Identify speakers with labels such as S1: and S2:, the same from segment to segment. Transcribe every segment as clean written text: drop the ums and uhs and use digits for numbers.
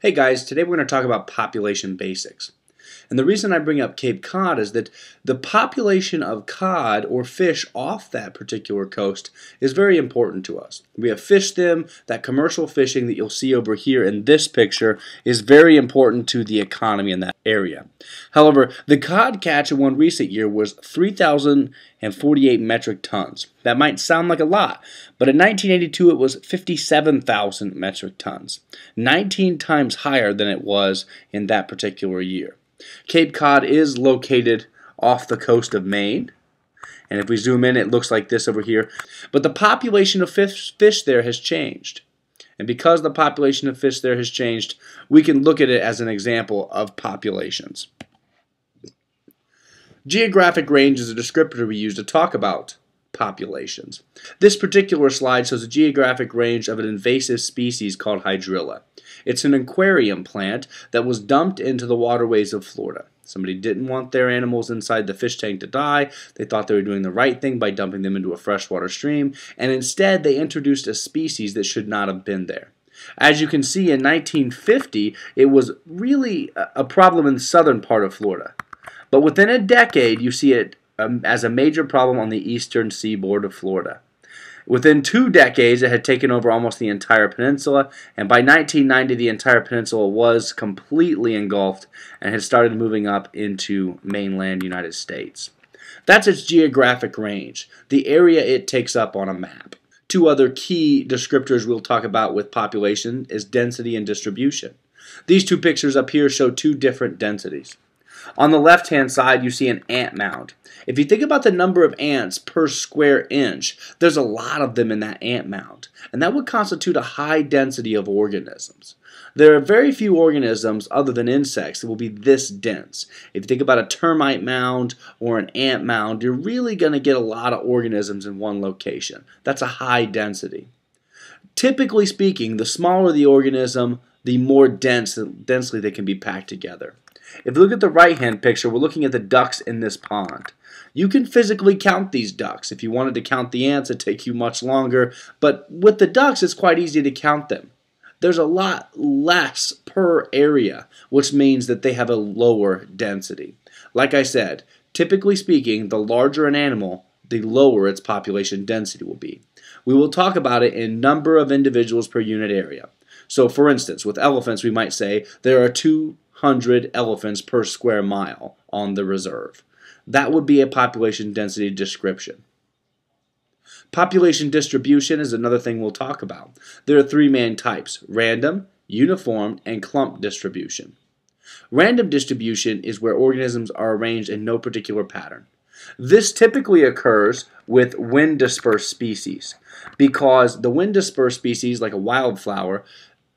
S1: Hey guys, today we're going to talk about population basics. And the reason I bring up Cape Cod is that the population of cod or fish off that particular coast is very important to us. We have fished them. That commercial fishing that you'll see over here in this picture is very important to the economy in that area. However, the cod catch in one recent year was 3,048 metric tons. That might sound like a lot, but in 1982 it was 57,000 metric tons, 19 times higher than it was in that particular year. Cape Cod is located off the coast of Maine, and if we zoom in it looks like this over here, but the population of fish there has changed. And because the population of fish there has changed, we can look at it as an example of populations. Geographic range is a descriptor we use to talk about populations. This particular slide shows a geographic range of an invasive species called hydrilla. It's an aquarium plant that was dumped into the waterways of Florida. Somebody didn't want their animals inside the fish tank to die. They thought they were doing the right thing by dumping them into a freshwater stream, and instead they introduced a species that should not have been there. As you can see, in 1950, it was really a problem in the southern part of Florida. But within a decade, you see it as a major problem on the eastern seaboard of Florida. Within 2 decades, it had taken over almost the entire peninsula, and by 1990, the entire peninsula was completely engulfed and had started moving up into mainland United States. That's its geographic range, the area it takes up on a map. 2 other key descriptors we'll talk about with population is density and distribution. These 2 pictures up here show 2 different densities. On the left-hand side, you see an ant mound. If you think about the number of ants per square inch, there's a lot of them in that ant mound, and that would constitute a high density of organisms. There are very few organisms other than insects that will be this dense. If you think about a termite mound or an ant mound, you're really going to get a lot of organisms in one location. That's a high density. Typically speaking, the smaller the organism, the more densely they can be packed together. If you look at the right-hand picture, we're looking at the ducks in this pond. You can physically count these ducks. If you wanted to count the ants, it'd take you much longer. But with the ducks, it's quite easy to count them. There's a lot less per area, which means that they have a lower density. Like I said, typically speaking, the larger an animal, the lower its population density will be. We will talk about it in number of individuals per unit area. So for instance, with elephants, we might say there are 200 elephants per square mile on the reserve. That would be a population density description. Population distribution is another thing we'll talk about. There are 3 main types: random, uniform, and clump distribution. Random distribution is where organisms are arranged in no particular pattern. This typically occurs with wind-dispersed species, because the wind-dispersed species, like a wildflower,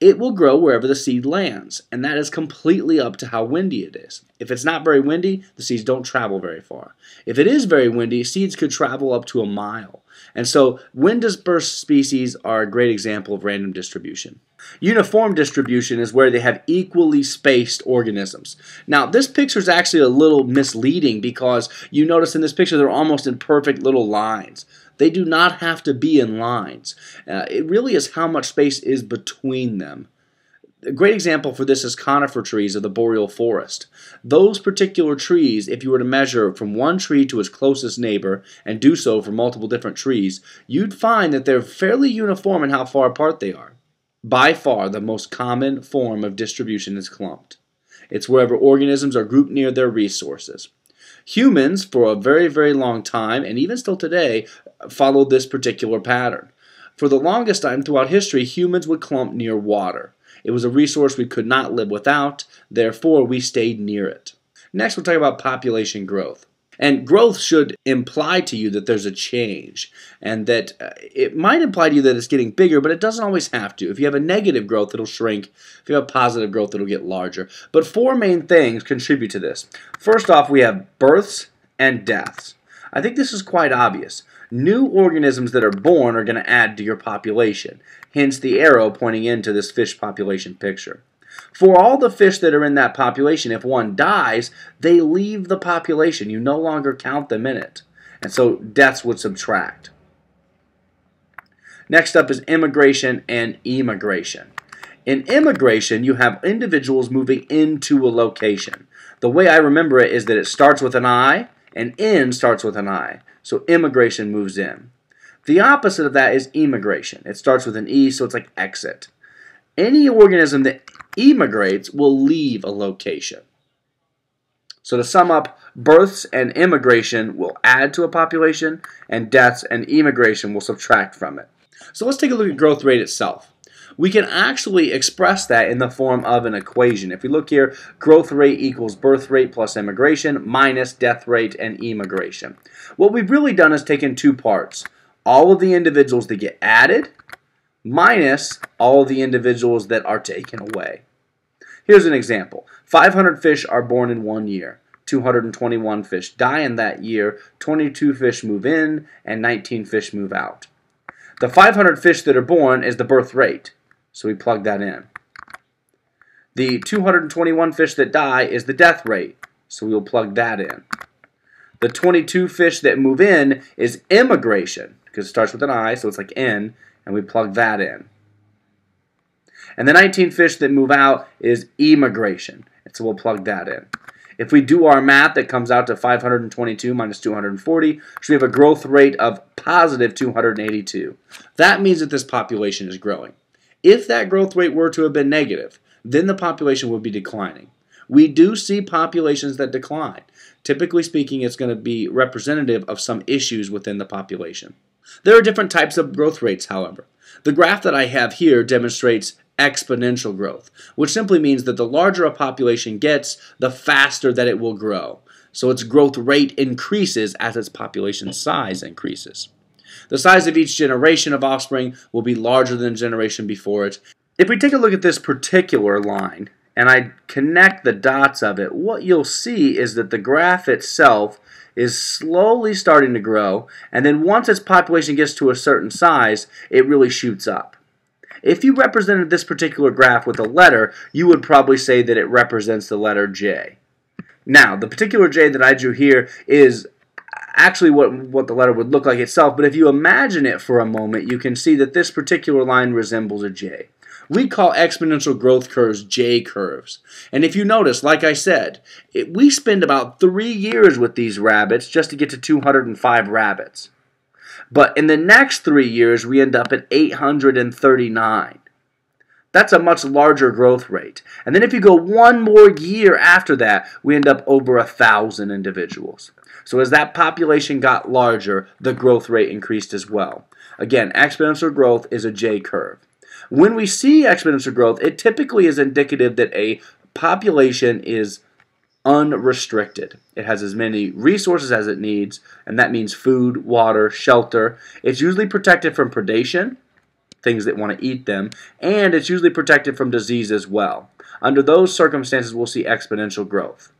S1: it will grow wherever the seed lands, and that is completely up to how windy it is. If it's not very windy, the seeds don't travel very far. If it is very windy, seeds could travel up to a mile. And so wind-dispersed species are a great example of random distribution. Uniform distribution is where they have equally spaced organisms. Now, this picture is actually a little misleading because you notice in this picture they're almost in perfect little lines. They do not have to be in lines. It really is how much space is between them. A great example for this is conifer trees of the boreal forest. Those particular trees, if you were to measure from one tree to its closest neighbor and do so for multiple different trees, you'd find that they're fairly uniform in how far apart they are. By far, the most common form of distribution is clumped. It's wherever organisms are grouped near their resources. Humans, for a very, very long time, and even still today, followed this particular pattern. For the longest time throughout history, humans would clump near water. It was a resource we could not live without, therefore we stayed near it. Next, we'll talk about population growth. And growth should imply to you that there's a change, and that it might imply to you that it's getting bigger, but it doesn't always have to. If you have a negative growth, it'll shrink. If you have positive growth, it'll get larger. But 4 main things contribute to this. First off, we have births and deaths. I think this is quite obvious. New organisms that are born are going to add to your population, hence the arrow pointing into this fish population picture. For all the fish that are in that population, if one dies, they leave the population. You no longer count them in it. And so deaths would subtract. Next up is immigration and emigration. In immigration, you have individuals moving into a location. The way I remember it is that it starts with an I, and in starts with an I. So immigration moves in. The opposite of that is emigration. It starts with an E, so it's like exit. Any organism that emigrates will leave a location. So to sum up, births and immigration will add to a population, and deaths and emigration will subtract from it. So let's take a look at growth rate itself. We can actually express that in the form of an equation. If we look here, growth rate equals birth rate plus immigration minus death rate and emigration. What we've really done is taken two parts. All of the individuals that get added minus all of the individuals that are taken away. Here's an example. 500 fish are born in 1 year. 221 fish die in that year. 22 fish move in and 19 fish move out. The 500 fish that are born is the birth rate, so we plug that in. The 221 fish that die is the death rate, so we'll plug that in. The 22 fish that move in is immigration, because it starts with an I, so it's like in, and we plug that in. And the 19 fish that move out is emigration, and so we'll plug that in. If we do our math, that comes out to 522 minus 240, so we have a growth rate of positive 282. That means that this population is growing. If that growth rate were to have been negative, then the population would be declining. We do see populations that decline. Typically speaking, it's going to be representative of some issues within the population. There are different types of growth rates, however. The graph that I have here demonstrates exponential growth, which simply means that the larger a population gets, the faster that it will grow. So its growth rate increases as its population size increases. The size of each generation of offspring will be larger than the generation before it. If we take a look at this particular line, and I connect the dots of it, what you'll see is that the graph itself is slowly starting to grow, and then once its population gets to a certain size, it really shoots up. If you represented this particular graph with a letter, you would probably say that it represents the letter J. Now, the particular J that I drew here is actually what the letter would look like itself, but if you imagine it for a moment, you can see that this particular line resembles a J. We call exponential growth curves J curves. And if you notice, like I said, we spend about 3 years with these rabbits just to get to 205 rabbits. But in the next 3 years, we end up at 839. That's a much larger growth rate. And then if you go 1 more year after that, we end up over 1,000 individuals. So as that population got larger, the growth rate increased as well. Again, exponential growth is a J curve. When we see exponential growth, it typically is indicative that a population is unrestricted. It has as many resources as it needs, and that means food, water, shelter. It's usually protected from predation, things that want to eat them, and it's usually protected from disease as well. Under those circumstances, we'll see exponential growth.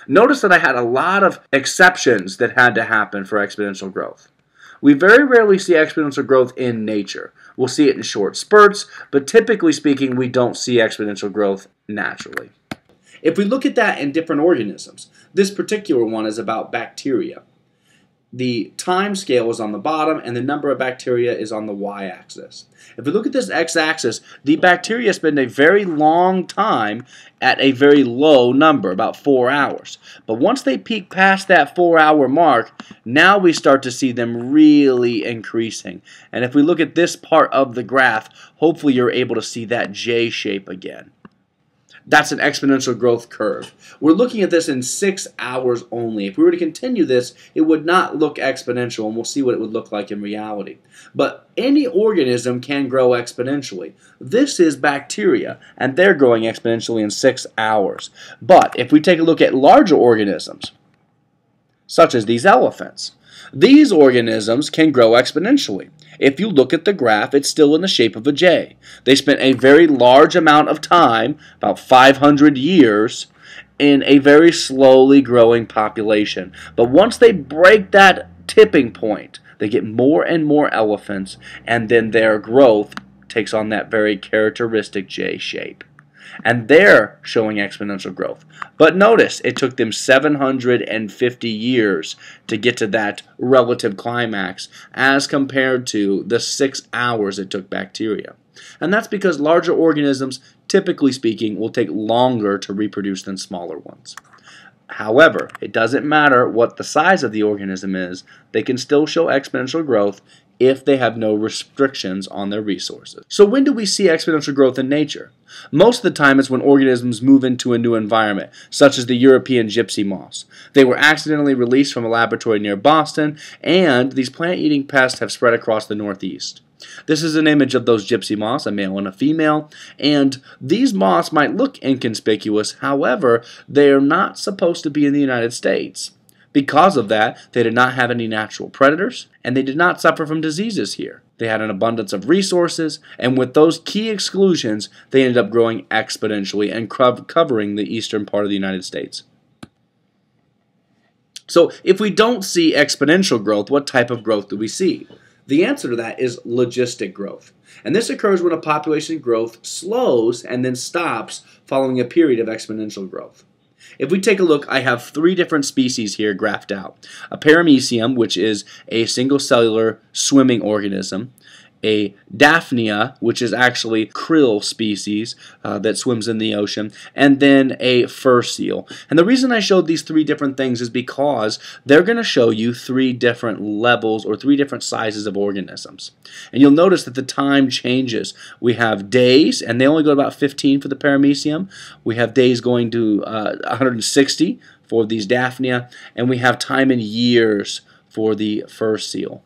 S1: Notice that I had a lot of exceptions that had to happen for exponential growth. We very rarely see exponential growth in nature. We'll see it in short spurts, but typically speaking, we don't see exponential growth naturally. If we look at that in different organisms, this particular one is about bacteria. The time scale is on the bottom, and the number of bacteria is on the y-axis. If we look at this x-axis, the bacteria spend a very long time at a very low number, about 4 hours. But once they peak past that 4-hour mark, now we start to see them really increasing. And if we look at this part of the graph, hopefully you're able to see that J shape again. That's an exponential growth curve. We're looking at this in 6 hours only. If we were to continue this, it would not look exponential, and we'll see what it would look like in reality. But any organism can grow exponentially. This is bacteria, and they're growing exponentially in 6 hours. But if we take a look at larger organisms, such as these elephants, these organisms can grow exponentially. If you look at the graph, it's still in the shape of a J. They spent a very large amount of time, about 500 years, in a very slowly growing population. But once they break that tipping point, they get more and more elephants, and then their growth takes on that very characteristic J shape. And they're showing exponential growth. But notice, it took them 750 years to get to that relative climax as compared to the 6 hours it took bacteria. And that's because larger organisms, typically speaking, will take longer to reproduce than smaller ones. However, it doesn't matter what the size of the organism is, they can still show exponential growth if they have no restrictions on their resources. So when do we see exponential growth in nature? Most of the time it's when organisms move into a new environment, such as the European gypsy moths. They were accidentally released from a laboratory near Boston, and these plant-eating pests have spread across the Northeast. This is an image of those gypsy moths, a male and a female, and these moths might look inconspicuous, however, they are not supposed to be in the United States. Because of that, they did not have any natural predators, and they did not suffer from diseases here. They had an abundance of resources, and with those key exclusions, they ended up growing exponentially and covering the eastern part of the United States. So if we don't see exponential growth, what type of growth do we see? The answer to that is logistic growth. And this occurs when a population growth slows and then stops following a period of exponential growth. If we take a look, I have 3 different species here graphed out. A paramecium, which is a single cellular swimming organism. A Daphnia, which is actually krill species that swims in the ocean, and then a fur seal. And the reason I showed these 3 different things is because they're going to show you 3 different levels or 3 different sizes of organisms. And you'll notice that the time changes. We have days, and they only go to about 15 for the paramecium. We have days going to 160 for these Daphnia, and we have time in years for the fur seal.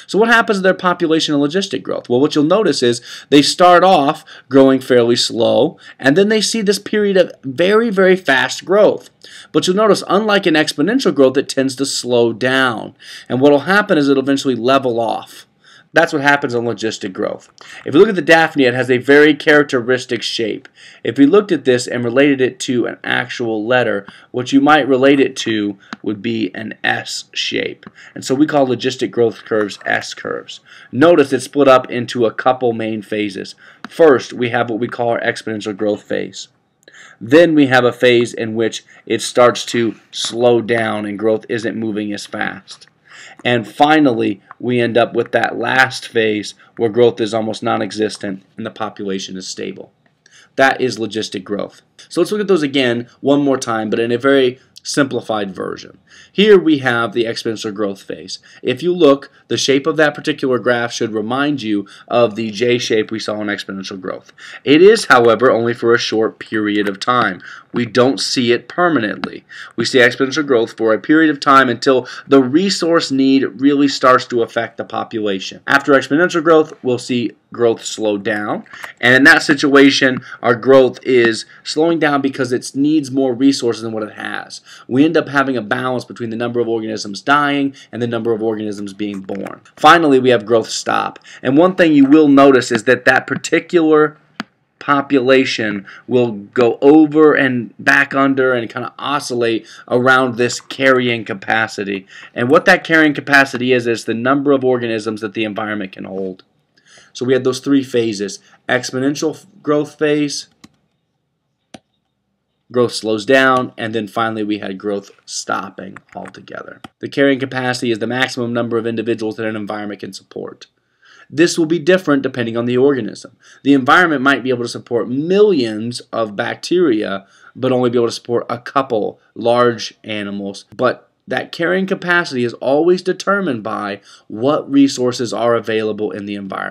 S1: So what happens to their population and logistic growth? Well, what you'll notice is they start off growing fairly slow, and then they see this period of very, very fast growth. But you'll notice, unlike an exponential growth, it tends to slow down. And what will happen is it'll eventually level off. That's what happens in logistic growth. If you look at the Daphnia, it has a very characteristic shape. If we looked at this and related it to an actual letter, what you might relate it to would be an S shape. And so we call logistic growth curves S curves. Notice it's split up into a couple main phases. First, we have what we call our exponential growth phase. Then we have a phase in which it starts to slow down and growth isn't moving as fast. And finally, we end up with that last phase where growth is almost non-existent and the population is stable. That is logistic growth. So let's look at those again one more time, but in a very simplified version. Here we have the exponential growth phase. If you look, the shape of that particular graph should remind you of the J shape we saw in exponential growth. It is, however, only for a short period of time. We don't see it permanently. We see exponential growth for a period of time until the resource need really starts to affect the population. After exponential growth, we'll see growth slow down, and in that situation our growth is slowing down because it needs more resources than what it has. We end up having a balance between the number of organisms dying and the number of organisms being born. Finally, we have growth stop, and one thing you will notice is that that particular population will go over and back under and kind of oscillate around this carrying capacity. And what that carrying capacity is the number of organisms that the environment can hold. So we had those 3 phases: exponential growth phase, growth slows down, and then finally we had growth stopping altogether. The carrying capacity is the maximum number of individuals that an environment can support. This will be different depending on the organism. The environment might be able to support millions of bacteria, but only be able to support a couple large animals. But that carrying capacity is always determined by what resources are available in the environment.